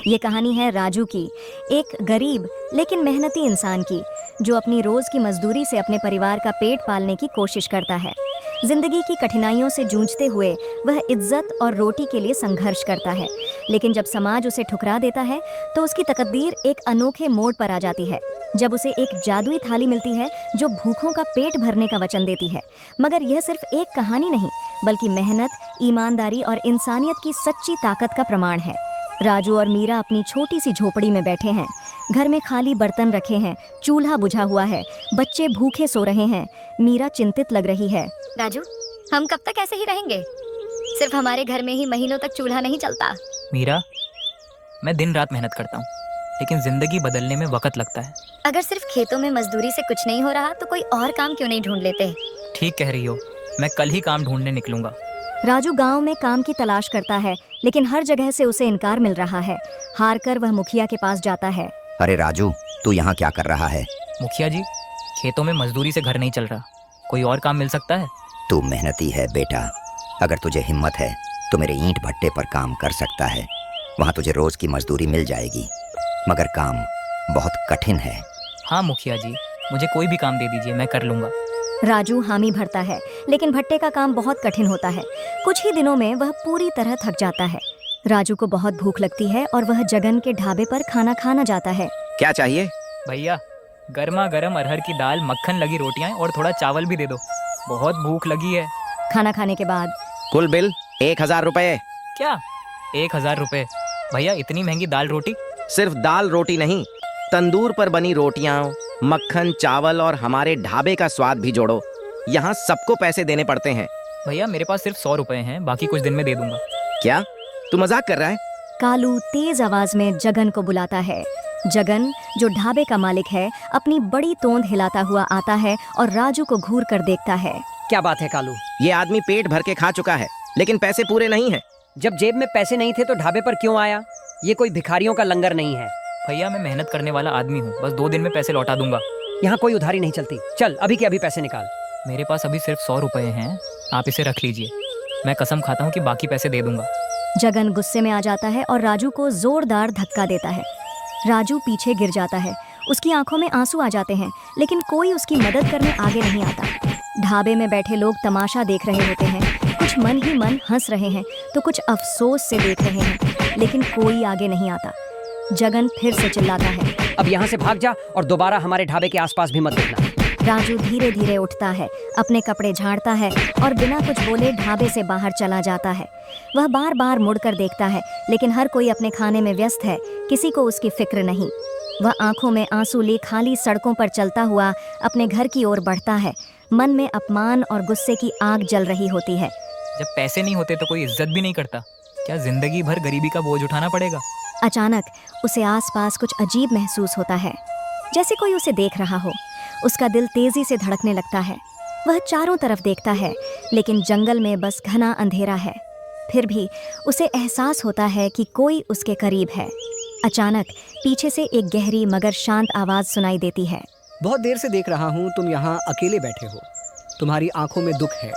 ये कहानी है राजू की, एक गरीब लेकिन मेहनती इंसान की, जो अपनी रोज की मजदूरी से अपने परिवार का पेट पालने की कोशिश करता है। जिंदगी की कठिनाइयों से जूझते हुए वह इज्जत और रोटी के लिए संघर्ष करता है, लेकिन जब समाज उसे ठुकरा देता है तो उसकी तकदीर एक अनोखे मोड़ पर आ जाती है, जब उसे एक जादुई थाली मिलती है जो भूखों का पेट भरने का वचन देती है। मगर यह सिर्फ एक कहानी नहीं, बल्कि मेहनत, ईमानदारी और इंसानियत की सच्ची ताकत का प्रमाण है। राजू और मीरा अपनी छोटी सी झोपड़ी में बैठे हैं। घर में खाली बर्तन रखे हैं, चूल्हा बुझा हुआ है, बच्चे भूखे सो रहे हैं। मीरा चिंतित लग रही है। राजू, हम कब तक ऐसे ही रहेंगे? सिर्फ हमारे घर में ही महीनों तक चूल्हा नहीं चलता। मीरा, मैं दिन रात मेहनत करता हूँ, लेकिन जिंदगी बदलने में वक्त लगता है। अगर सिर्फ खेतों में मजदूरी से कुछ नहीं हो रहा तो कोई और काम क्यों नहीं ढूंढ लेते? ठीक कह रही हो, मैं कल ही काम ढूंढने निकलूंगा। राजू गांव में काम की तलाश करता है, लेकिन हर जगह से उसे इनकार मिल रहा है। हार कर वह मुखिया के पास जाता है। अरे राजू, तू यहाँ क्या कर रहा है? मुखिया जी, खेतों में मजदूरी से घर नहीं चल रहा, कोई और काम मिल सकता है? तू मेहनती है बेटा, अगर तुझे हिम्मत है तो मेरे ईंट भट्टे पर काम कर सकता है। वहाँ तुझे रोज की मजदूरी मिल जाएगी, मगर काम बहुत कठिन है। हाँ मुखिया जी, मुझे कोई भी काम दे दीजिए, मैं कर लूंगा। राजू हामी भरता है, लेकिन भट्टे का काम बहुत कठिन होता है। कुछ ही दिनों में वह पूरी तरह थक जाता है। राजू को बहुत भूख लगती है और वह जगन के ढाबे पर खाना खाना जाता है। क्या चाहिए? भैया, गर्मा गर्म अरहर की दाल, मक्खन लगी रोटियां और थोड़ा चावल भी दे दो, बहुत भूख लगी है। खाना खाने के बाद कुल बिल 1000 रुपए। क्या 1000 रुपए? भैया, इतनी महंगी दाल रोटी? सिर्फ दाल रोटी नहीं, तंदूर पर बनी रोटियां, मक्खन, चावल और हमारे ढाबे का स्वाद भी जोड़ो। यहाँ सबको पैसे देने पड़ते हैं। भैया, मेरे पास सिर्फ 100 रुपए हैं, बाकी कुछ दिन में दे दूंगा। क्या तू मजाक कर रहा है? कालू तेज आवाज में जगन को बुलाता है। जगन, जो ढाबे का मालिक है, अपनी बड़ी तोंद हिलाता हुआ आता है और राजू को घूर कर देखता है। क्या बात है कालू? ये आदमी पेट भर के खा चुका है, लेकिन पैसे पूरे नहीं हैं। जब जेब में पैसे नहीं थे तो ढाबे पर क्यों आया? ये कोई भिखारियों का लंगर नहीं है। भैया, मैं मेहनत करने वाला आदमी हूँ, बस 2 दिन में पैसे लौटा दूंगा। यहाँ कोई उधारी नहीं चलती। चल अभी के अभी पैसे निकाल। मेरे पास अभी सिर्फ 100 रुपए हैं, आप इसे रख लीजिए। मैं कसम खाता हूँ कि बाकी पैसे दे दूंगा। जगन गुस्से में आ जाता है और राजू को जोरदार धक्का देता है। राजू पीछे गिर जाता है। उसकी आंखों में आंसू आ जाते हैं, लेकिन कोई उसकी मदद करने आगे नहीं आता। ढाबे में बैठे लोग तमाशा देख रहे होते हैं। कुछ मन ही मन हंस रहे हैं तो कुछ अफसोस से देख रहे हैं, लेकिन कोई आगे नहीं आता। जगन फिर से चिल्लाता है, अब यहाँ से भाग जा और दोबारा हमारे ढाबे के आसपास भी मत देखना। राजू धीरे धीरे उठता है, अपने कपड़े झाड़ता है और बिना कुछ बोले ढाबे से बाहर चला जाता है। वह बार बार मुड़कर देखता है, लेकिन हर कोई अपने खाने में व्यस्त है, किसी को उसकी फिक्र नहीं। वह आंखों में आंसू लिए खाली सड़कों पर चलता हुआ अपने घर की ओर बढ़ता है। मन में अपमान और गुस्से की आग जल रही होती है। जब पैसे नहीं होते तो कोई इज्जत भी नहीं करता, क्या जिंदगी भर गरीबी का बोझ उठाना पड़ेगा? अचानक उसे आसपास कुछ अजीब महसूस होता है, जैसे कोई उसे देख रहा हो। उसका दिल तेजी से धड़कने लगता है। वह चारों तरफ देखता है, लेकिन जंगल में बस घना अंधेरा है। फिर भी उसे एहसास होता है कि कोई उसके करीब है। अचानक पीछे से एक गहरी मगर शांत आवाज सुनाई देती है। बहुत देर से देख रहा हूँ तुम यहाँ अकेले बैठे हो। तुम्हारी आंखों में दुख है।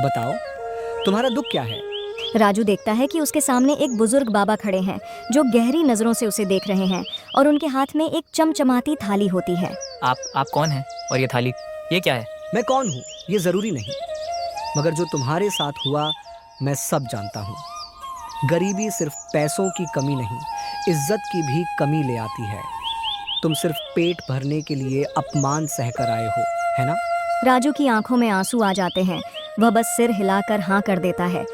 बताओ, तुम्हारा दुख क्या है? राजू देखता है कि उसके सामने एक बुजुर्ग बाबा खड़े हैं, जो गहरी नजरों से उसे देख रहे हैं और उनके हाथ में एक चमचमाती थाली होती है। आप कौन हैं? और ये थाली, ये क्या है? मैं कौन हूँ ये जरूरी नहीं, मगर जो तुम्हारे साथ हुआ मैं सब जानता हूँ। गरीबी सिर्फ पैसों की कमी नहीं, इज्जत की भी कमी ले आती है। तुम सिर्फ पेट भरने के लिए अपमान सहकर आए हो, है ना? राजू की आंखों में आंसू आ जाते हैं। वह बस सिर हिलाकर हाँ कर देता है।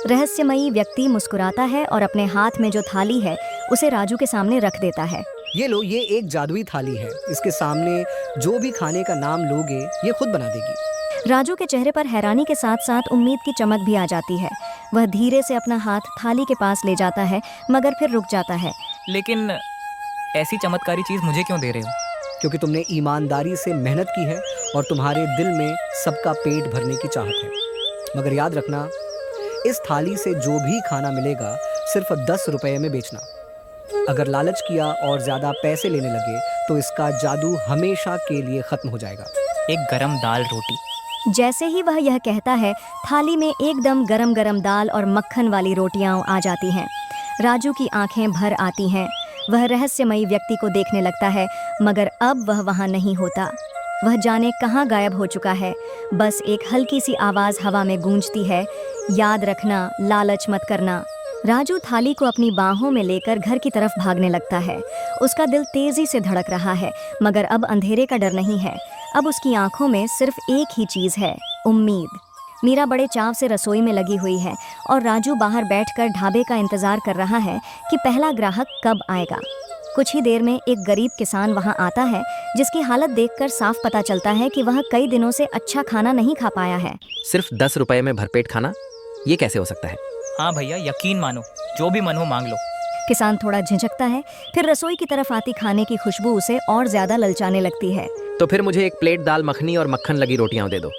रहस्यमयी व्यक्ति मुस्कुराता है और अपने हाथ में जो थाली है उसे राजू के सामने रख देता है। ये लो, ये एक जादुई थाली है। इसके सामने जो भी खाने का नाम लोगे ये खुद बना देगी। राजू के चेहरे पर हैरानी के साथ साथ उम्मीद की चमक भी आ जाती है। वह धीरे से अपना हाथ थाली के पास ले जाता है, मगर फिर रुक जाता है। लेकिन ऐसी चमत्कारी चीज मुझे क्यों दे रहे हो? क्योंकि तुमने ईमानदारी से मेहनत की है और तुम्हारे दिल में सबका पेट भरने की चाहत है। मगर याद रखना, इस थाली से जो भी खाना मिलेगा सिर्फ 10 रुपए में बेचना। अगर लालच किया और ज्यादा पैसे लेने लगे तो इसका जादू हमेशा के लिए खत्म हो जाएगा। एक गरम दाल रोटी। जैसे ही वह यह कहता है, थाली में एकदम गरम गरम दाल और मक्खन वाली रोटियां आ जाती हैं। राजू की आंखें भर आती हैं। वह रहस्यमयी व्यक्ति को देखने लगता है, मगर अब वह वहां नहीं होता। वह जाने कहां गायब हो चुका है। बस एक हल्की सी आवाज हवा में गूंजती है, याद रखना, लालच मत करना। राजू थाली को अपनी बाहों में लेकर घर की तरफ भागने लगता है। उसका दिल तेजी से धड़क रहा है, मगर अब अंधेरे का डर नहीं है। अब उसकी आंखों में सिर्फ एक ही चीज है, उम्मीद। मीरा बड़े चाव से रसोई में लगी हुई है और राजू बाहर बैठकर ढाबे का इंतजार कर रहा है कि पहला ग्राहक कब आएगा। कुछ ही देर में एक गरीब किसान वहां आता है, जिसकी हालत देखकर साफ पता चलता है कि वह कई दिनों से अच्छा खाना नहीं खा पाया है। सिर्फ 10 रुपए में भरपेट खाना, ये कैसे हो सकता है? हाँ भैया, यकीन मानो, जो भी मन हो मांग लो। किसान थोड़ा झिझकता है, फिर रसोई की तरफ आती खाने की खुशबू उसे और ज्यादा ललचाने लगती है। तो फिर मुझे एक प्लेट दाल मखनी और मक्खन लगी रोटियां दे दो।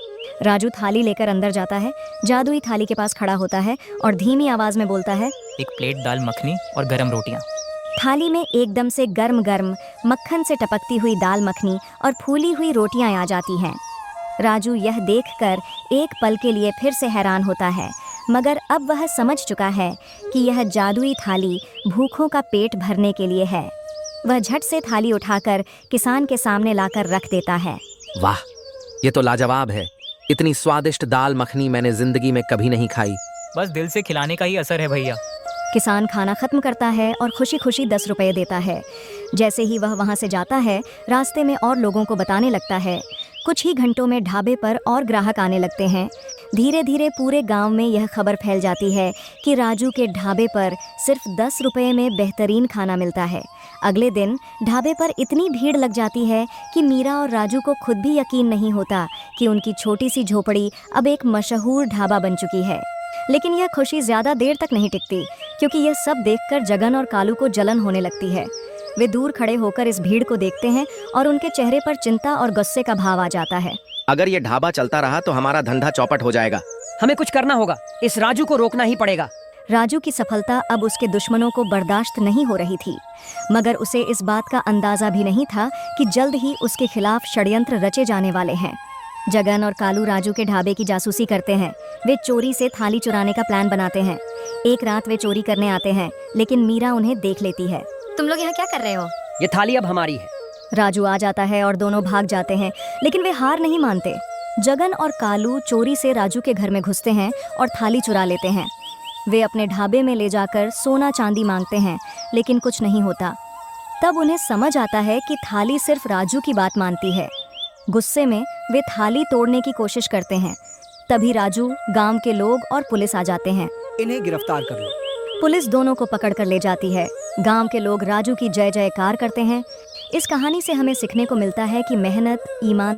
राजू थाली लेकर अंदर जाता है। जादुई थाली के पास खड़ा होता है और धीमी आवाज में बोलता है, एक प्लेट दाल मखनी और गरम रोटियां। थाली में एकदम से गर्म गर्म मक्खन से टपकती हुई दाल मखनी और फूली हुई रोटियां आ जाती हैं। राजू यह देखकर एक पल के लिए फिर से हैरान होता है, मगर अब वह समझ चुका है कि यह जादुई थाली भूखों का पेट भरने के लिए है। वह झट से थाली उठाकर किसान के सामने लाकर रख देता है। वाह, ये तो लाजवाब है। इतनी स्वादिष्ट दाल मखनी मैंने जिंदगी में कभी नहीं खाई। बस दिल से खिलाने का ही असर है भैया। किसान खाना खत्म करता है और खुशी खुशी 10 रुपए देता है। जैसे ही वह वहां से जाता है, रास्ते में और लोगों को बताने लगता है। कुछ ही घंटों में ढाबे पर और ग्राहक आने लगते हैं। धीरे धीरे पूरे गांव में यह खबर फैल जाती है कि राजू के ढाबे पर सिर्फ 10 रुपए में बेहतरीन खाना मिलता है। अगले दिन ढाबे पर इतनी भीड़ लग जाती है कि मीरा और राजू को खुद भी यकीन नहीं होता कि उनकी छोटी सी झोपड़ी अब एक मशहूर ढाबा बन चुकी है। लेकिन यह खुशी ज्यादा देर तक नहीं टिकती, क्योंकि यह सब देखकर जगन और कालू को जलन होने लगती है। वे दूर खड़े होकर इस भीड़ को देखते हैं और उनके चेहरे पर चिंता और गुस्से का भाव आ जाता है। अगर ये ढाबा चलता रहा तो हमारा धंधा चौपट हो जाएगा। हमें कुछ करना होगा, इस राजू को रोकना ही पड़ेगा। राजू की सफलता अब उसके दुश्मनों को बर्दाश्त नहीं हो रही थी, मगर उसे इस बात का अंदाजा भी नहीं था कि जल्द ही उसके खिलाफ षड्यंत्र रचे जाने वाले हैं। जगन और कालू राजू के ढाबे की जासूसी करते हैं। वे चोरी से थाली चुराने का प्लान बनाते हैं। एक रात वे चोरी करने आते हैं, लेकिन मीरा उन्हें देख लेती है। तुम लोग यहाँ क्या कर रहे हो? ये थाली अब हमारी है। राजू आ जाता है और दोनों भाग जाते हैं, लेकिन वे हार नहीं मानते। जगन और कालू चोरी से राजू के घर में घुसते हैं और थाली चुरा लेते हैं। वे अपने ढाबे में ले जाकर सोना चांदी मांगते हैं, लेकिन कुछ नहीं होता। तब उन्हें समझ आता है कि थाली सिर्फ राजू की बात मानती है। गुस्से में वे थाली तोड़ने की कोशिश करते हैं। तभी राजू, गांव के लोग और पुलिस आ जाते हैं। इन्हें गिरफ्तार कर लो। पुलिस दोनों को पकड़ कर ले जाती है। गांव के लोग राजू की जय जयकार करते हैं। इस कहानी से हमें सीखने को मिलता है कि मेहनत, ईमान